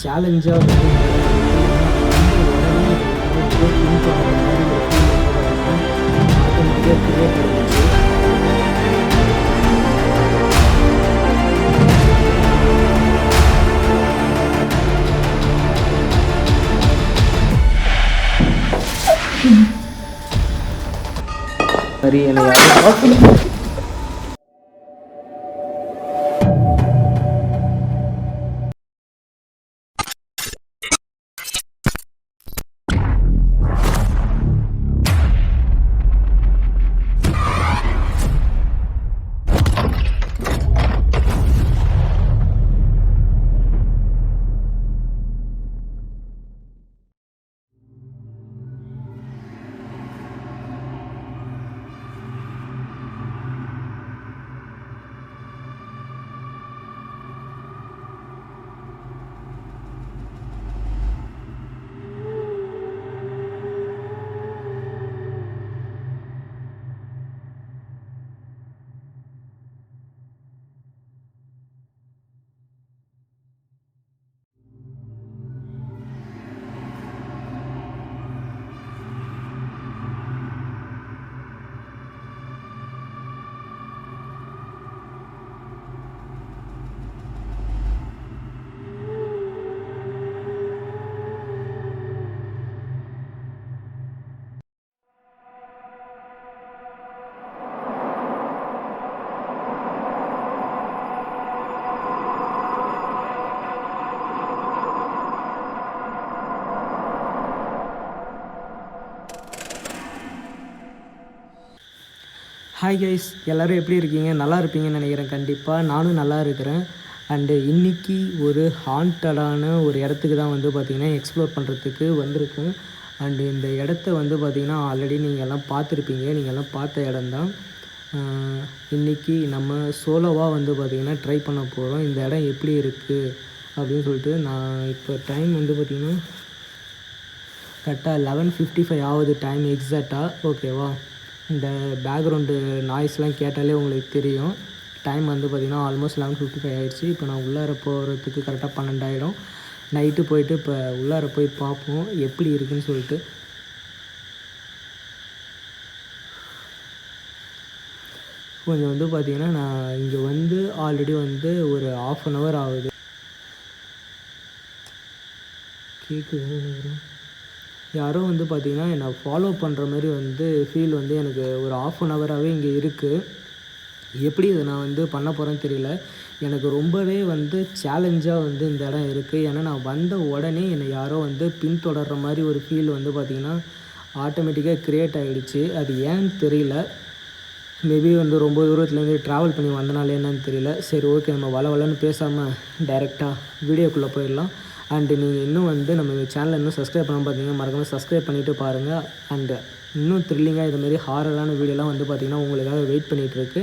சேலஞ்சாக வந்து ஆட்டோமேட்டிக்காக கிரியேட் ஆகிடுச்சு. சரி என்னை ஹாய் கைஸ், எல்லோரும் எப்படி இருக்கீங்க? நல்லா இருப்பீங்கன்னு நினைக்கிறேன். கண்டிப்பாக நானும் நல்லா இருக்கிறேன். அண்டு இன்றைக்கி ஒரு ஹாண்டடான ஒரு இடத்துக்கு தான் வந்து பார்த்திங்கன்னா எக்ஸ்ப்ளோர் பண்ணுறதுக்கு வந்திருக்கேன். அண்டு இந்த இடத்த வந்து பார்த்திங்கன்னா ஆல்ரெடி நீங்கள் எல்லாம் பார்த்துருப்பீங்க. நீங்கள் எல்லாம் பார்த்த இடம்தான். இன்றைக்கி நம்ம சோலோவாக வந்து பார்த்திங்கன்னா ட்ரை பண்ண போகிறோம். இந்த இடம் எப்படி இருக்குது அப்படின்னு சொல்லிட்டு. நான் இப்போ டைம் வந்து பார்த்திங்கன்னா கரெக்டாக 11:55 ஆகுது டைம் எக்ஸாக்டாக. ஓகேவா? இந்த பேக்ரவுண்டு நாய்ஸ்லாம் கேட்டாலே உங்களுக்கு தெரியும். டைம் வந்து பார்த்திங்கன்னா ஆல்மோஸ்ட் 11:55 ஆகிடுச்சு. இப்போ நான் உள்ளார போகிறதுக்கு கரெக்டாக 12 ஆகிடும். நைட்டு போயிட்டு இப்போ உள்ளார போய் பார்ப்போம் எப்படி இருக்குதுன்னு சொல்லிட்டு. கொஞ்சம் வந்து பார்த்திங்கன்னா நான் இங்கே வந்து ஆல்ரெடி வந்து ஒரு 1/2 hour ஆகுது. கேட்குது யாரோ வந்து பார்த்திங்கன்னா என்னை ஃபாலோ பண்ணுற மாதிரி வந்து ஃபீல் வந்து எனக்கு ஒரு 1/2 hour இங்கே இருக்குது. எப்படி இதை நான் வந்து பண்ண போகிறேன்னு தெரியல. எனக்கு ரொம்பவே வந்து சேலஞ்சாக வந்து இந்த இடம் இருக்குது. ஏன்னா நான் வந்த உடனே என்னை யாரோ வந்து பின்தொடர்கிற மாதிரி ஒரு ஃபீல் வந்து பார்த்திங்கன்னா ஆட்டோமேட்டிக்காக க்ரியேட் ஆகிடுச்சு. அது ஏன்னு தெரியல. மேபி வந்து ரொம்ப தூரத்துலேருந்து ட்ராவல் பண்ணி வந்தனால என்னன்னு தெரியல. சரி, ஓகே, நம்ம வளன்னு பேசாமல் டைரெக்டாக வீடியோக்குள்ளே போயிடலாம். அண்டு நீங்கள் இன்னும் வந்து நம்ம சேனலை இன்னும் சப்ஸ்கிரைப் பண்ணாமல் பார்த்தீங்கன்னா மறக்காமல் சப்ஸ்கிரைப் பண்ணிவிட்டு பாருங்கள். அண்டு இன்னும் த்ரில்லிங்காக இதுமாரி ஹாரரான வீடியோலாம் வந்து பார்த்திங்கன்னா உங்களுக்காக வெயிட் பண்ணிகிட்ருக்கு.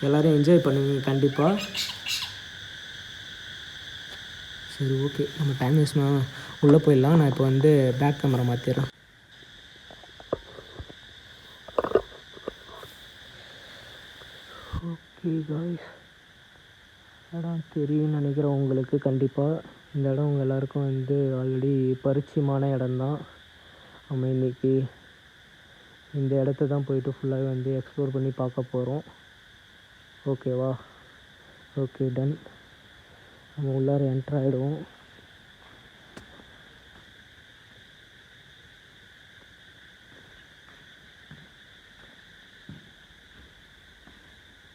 எல்லோரும் என்ஜாய் பண்ணுவீங்க கண்டிப்பாக. சரி, ஓகே, நம்ம டைம் வேஸ்ட்னா உள்ளே போயிடலாம். நான் இப்போ வந்து பேக் கேமரா மாற்றிடுறேன். ஓகே காய்ஸ், இடம் தெரியும்னு நினைக்கிறேன் உங்களுக்கு. கண்டிப்பாக இந்த இடம் உங்கள் எல்லாேருக்கும் வந்து ஆல்ரெடி பரிச்சயமான இடம்தான். நம்ம இன்றைக்கி இந்த இடத்த தான் போயிட்டு ஃபுல்லாக வந்து எக்ஸ்ப்ளோர் பண்ணி பார்க்க போகிறோம். ஓகேவா? Okay, done. நம்ம உள்ளார என்ட்ரு ஆகிடுவோம்.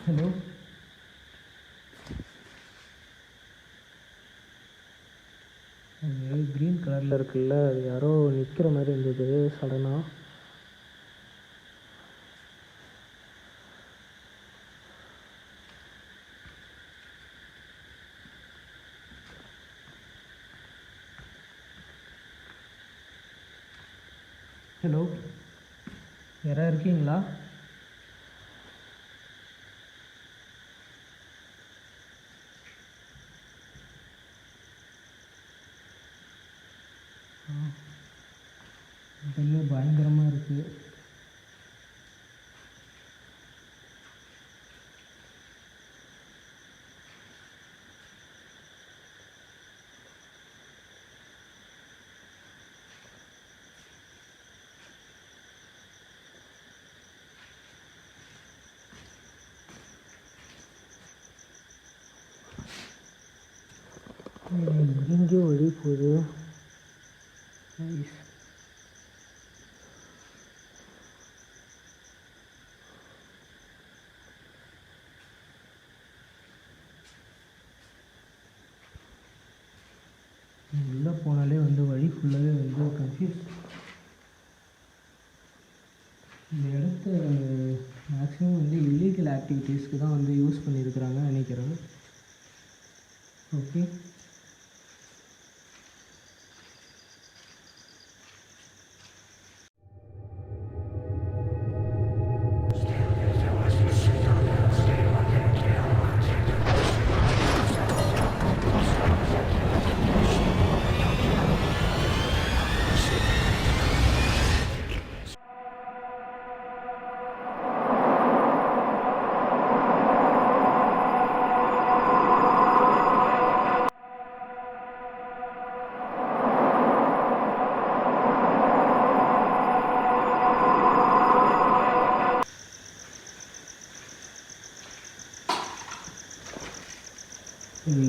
ஹலோ, அது க்ரீன் கலரில் இருக்குல்ல, அது யாரோ நிற்கிற மாதிரி இருந்தது சடனாக. ஹலோ, யாராவது இருக்கீங்களா? இதெல்லாம் பயங்கரமாக இருக்குது. எங்கேயோ வழி போகுது. நைஸ். உள்ளே போனாலே வந்து வழி ஃபுல்லாகவே வந்து கன்ஃபியூஸ். இந்த இடத்த மேக்ஸிமம் வந்து இல்லீகல் ஆக்டிவிட்டீஸ்க்கு தான் வந்து யூஸ் பண்ணியிருக்கிறாங்கன்னு நினைக்கிறேன். ஓகே,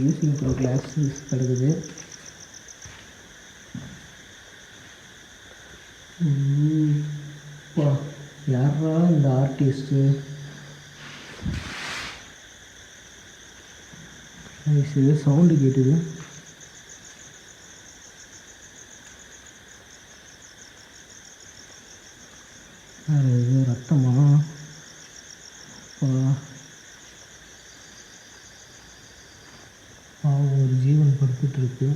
யூஸிங் த்ரூ கிளாஸஸ் கிடக்குது. யாரா இந்த ஆர்டிஸ்ட்டு? இது சவுண்டு கேட்டுது. இது ரத்தமா? ஒரு ஜீவன் படுத்துட்ருக்கு.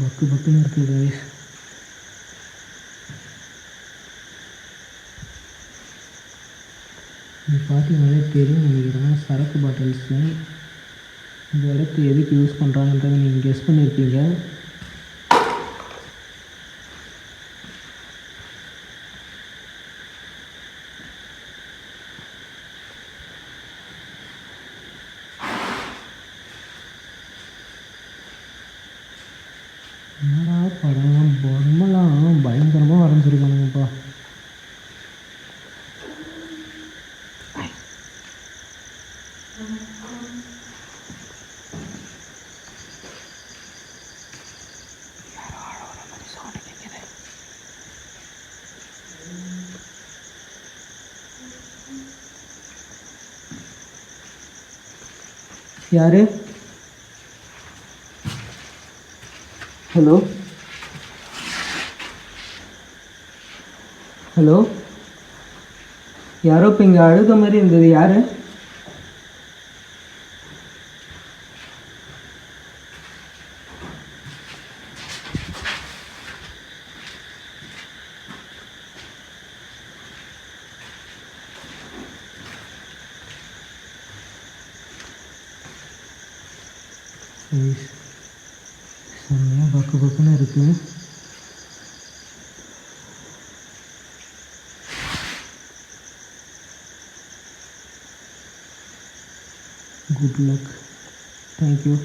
பக்கு பக்குன்னு இருக்குது கைஸ். இது பார்த்தீங்கன்னாலே தெரியும் நினைக்கிறேன். சரக்கு பாட்டில்ஸு. இந்த இடத்து எதுக்கு யூஸ் பண்ணுறாங்கன்றதை நீங்கள் கெஸ் பண்ணியிருப்பீங்க. என்னடா படம் பொம்மைலாம் பயங்கரமாக வரைஞ்சிருக்கானுங்கப்பா. யாரு? ஹலோ ஹலோ, யாரோ இப்போ இங்கே அழுத மாதிரி இருந்தது. யார்? செம்மையாக பக்கு பக்குன்னு இருக்குது. Good luck. தேங்க்யூ.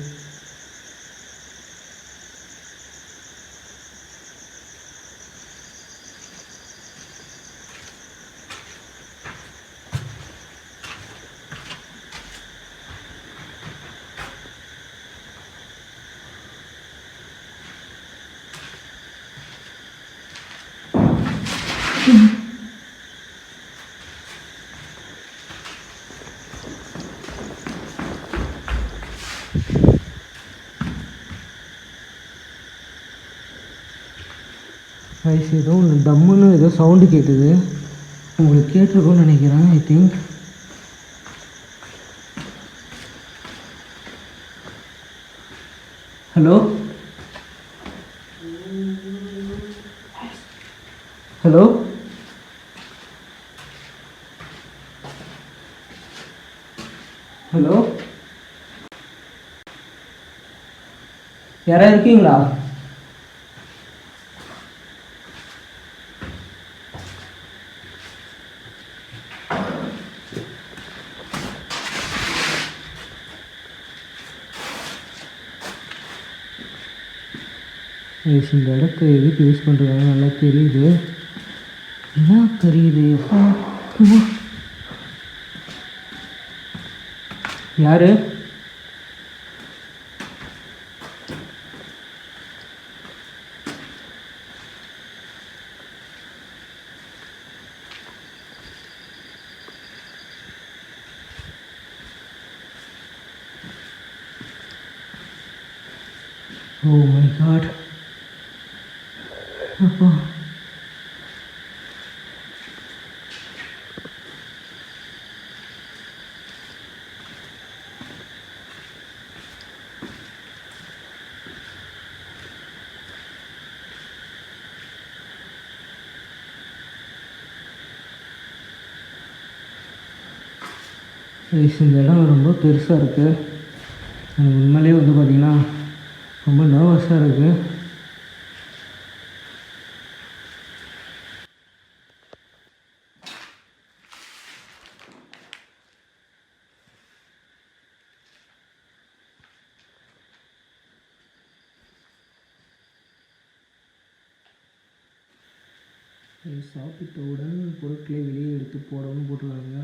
ரைஸ் ஏதோ ஒன்று டம்முன்னு ஏதோ சவுண்டு கேட்குது. உங்களுக்கு கேட்டிருக்கோன்னு நினைக்கிறேன். I think hello hello hello யாராவது இருக்கீங்களா? இந்த இடத்த எதுக்கு யூஸ் பண்ணுறாங்க நல்லா தெரியுது. என்ன தெரியுது? எப்போ யாரு? Oh my God. அப்பா இந்த இடம் ரொம்ப பெருசாக இருக்குது. எனக்கு உண்மையிலே வந்து பார்த்திங்கன்னா ரொம்ப நர்வஸாக இருக்குது. சாப்பிட்டவுடன் பொருட்களை வெளியே எடுத்து போடவும் போட்டுருவாங்க.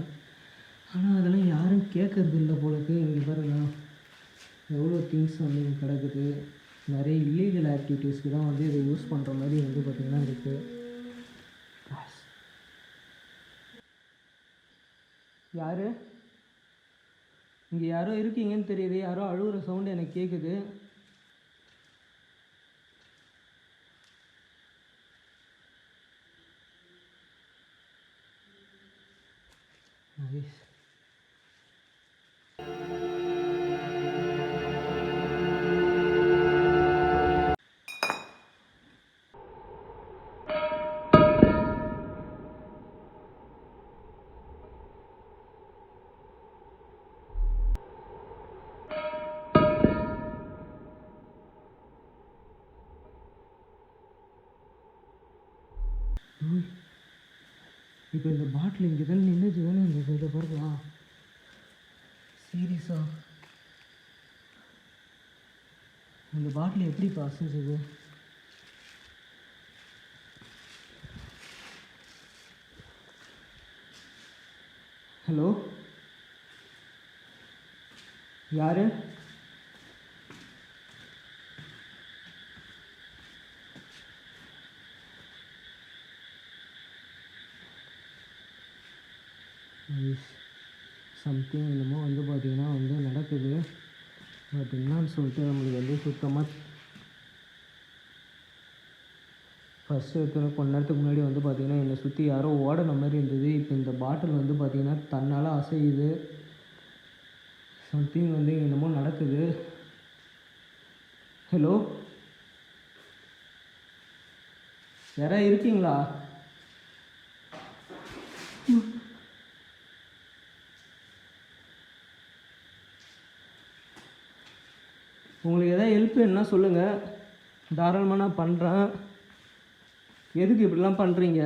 ஆனால் அதெல்லாம் யாரும் கேட்கறது இல்லை போலக்கு. இங்கே பாருங்க எவ்வளோ திங்ஸ் வந்து இங்கே கிடக்குது. நிறைய இல்லீகல் ஆக்டிவிட்டீஸ்க்கு தான் வந்து இதை யூஸ் பண்ணுற மாதிரி வந்து பார்த்திங்கன்னா இருக்குது. யார் இங்கே யாரோ இருக்கீங்கன்னு தெரியுது. யாரோ அழுகுற சவுண்டு எனக்கு கேட்குது. இப்போ இந்த பாட்டில் இங்கே தானே நின்றுச்சு தானே இந்த சைடில் பார்க்கலாம். சீரியஸாக இந்த பாட்டில் எப்படி அசைஞ்சது? ஹலோ யார்? சம்திங் என்னமோ வந்து பார்த்திங்கன்னா வந்து நடக்குது. பட் என்னான்னு சொல்லிட்டு நம்மளுக்கு வந்து சுத்தமாக ஃபஸ்ட்டு எடுத்தோன்னே கொஞ்ச நேரத்துக்கு முன்னாடி வந்து பார்த்திங்கன்னா என்னை சுற்றி யாரோ ஓடின மாதிரி இருந்தது. இப்போ இந்த பாட்டில் வந்து பார்த்திங்கன்னா தன்னால் அசையுது. சம்திங் வந்து என்னமோ நடக்குது. ஹலோ யாராவது இருக்கீங்களா? உங்களுக்கு எதாவது ஹெல்ப் வேணுன்னா சொல்லுங்கள், தாராளமாக நான் பண்ணுறேன். எதுக்கு இப்படிலாம் பண்ணுறீங்க?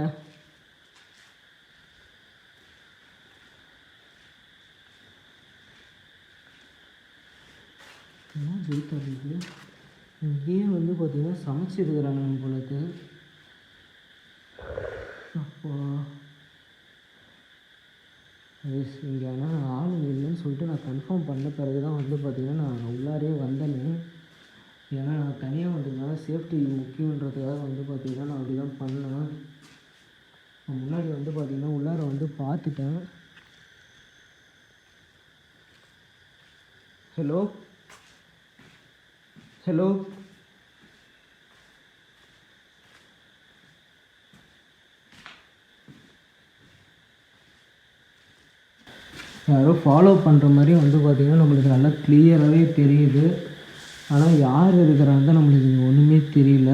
என்ன ஜெயித்தா இருக்குது இங்கேயே வந்து பார்த்திங்கன்னா சமைச்சிருக்கிறாங்க போலக்கு. அப்போ இங்கே ஆனால் ஆளுங்க இல்லைன்னு சொல்லிட்டு நான் கன்ஃபார்ம் பண்ண பிறகு தான் வந்து பார்த்திங்கன்னா நான் உள்ளாரே வந்தேன்னு. ஏன்னா நான் தனியாக வந்ததுனால சேஃப்டி முக்கியன்றதுக்காக வந்து பார்த்திங்கன்னா நான் அப்படி தான் பண்ணேன். முன்னாடி வந்து பார்த்திங்கன்னா உள்ளார வந்து பார்த்துட்டேன். ஹலோ ஹலோ யாரோ ஃபாலோ பண்ணுற மாதிரி வந்து பார்த்திங்கன்னா நம்மளுக்கு நல்லா கிளியராகவே தெரியுது. ஆனால் யார் இருக்கிறாங்க நம்மளுக்கு இங்கே ஒன்றுமே தெரியல.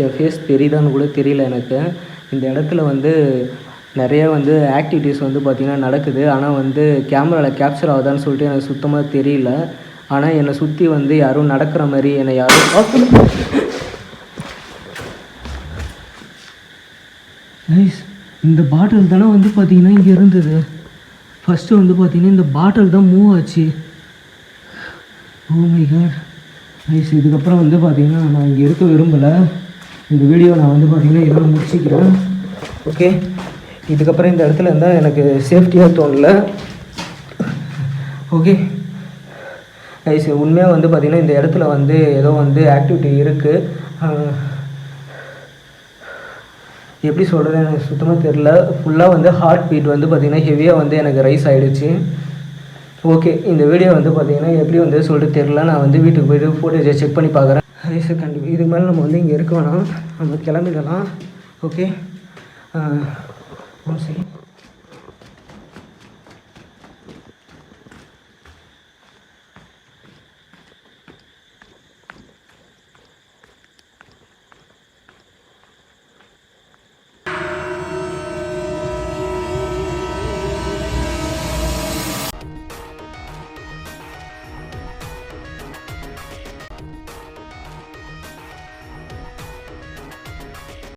என் ஃபேஸ் தெரியுதான்னு கூட தெரியல எனக்கு. இந்த இடத்துல வந்து நிறைய வந்து ஆக்டிவிட்டீஸ் வந்து பார்த்திங்கன்னா நடக்குது. ஆனால் வந்து கேமராவில் கேப்சர் ஆகுதான்னு சொல்லிட்டு எனக்கு சுத்தமாக தெரியல. ஆனால் என்னை சுற்றி வந்து யாரும் நடக்கிற மாதிரி என்னை யாரும் இந்த பாட்டில் தானே வந்து பார்த்திங்கன்னா இங்கே இருந்தது. ஃபஸ்ட்டு வந்து பார்த்திங்கன்னா இந்த பாட்டில் தான் மூவ் ஆச்சு. Oh my God. இதுக்கப்புறம் வந்து பார்த்திங்கன்னா நான் இங்கே இருக்க விரும்பலை. இந்த வீடியோ நான் வந்து பார்த்திங்கன்னா இதோட முடிச்சிக்கிறேன். ஓகே, இதுக்கப்புறம் இந்த இடத்துல இருந்தால் எனக்கு சேஃப்டியாக தோணல. ஓகே உண்மையாக வந்து பார்த்திங்கன்னா இந்த இடத்துல வந்து ஏதோ வந்து ஆக்டிவிட்டி இருக்குது. எப்படி சொல்கிறது எனக்கு சுத்தமாக தெரில. ஃபுல்லாக வந்து ஹார்ட் பீட் வந்து பார்த்திங்கன்னா ஹெவியாக வந்து எனக்கு ரைஸ் ஆகிடுச்சு. ஓகே, இந்த வீடியோ வந்து பார்த்திங்கன்னா எப்படி வந்து சொல்லிட்டு தெரில. நான் வந்து வீட்டுக்கு போய்ட்டு ஃபோட்டேஜை செக் பண்ணி பார்க்குறேன். கண்டிப்பாக இதுக்கு மேலே நம்ம வந்து இங்கே இருக்க வேணாம், நம்ம கிளம்பிடலாம். Okay, 1 second.